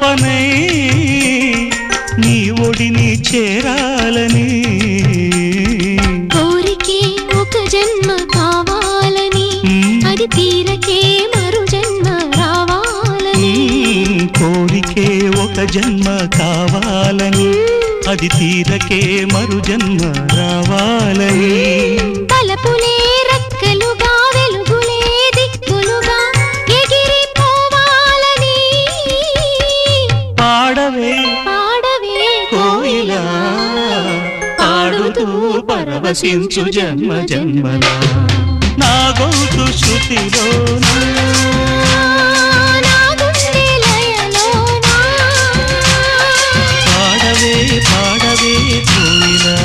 పాపనై నీ ఒడిని చేరాలని కోరికే ఒక జన్మ కావాలని అది తీరకే మరు జన్మ రావాలని కోరికే ఒక జన్మ కావాలని అది తీరకే మరు జన్మ రావాలని తలపులే రెక్కలుగా వెలుగులే దిక్కులుగా ఎగిరిపోవాలని పాడవే పాడవే కోయిలా పాడుతూ పరవశించు జన్మ జన్మలా నా గొంతు శృతిలోనా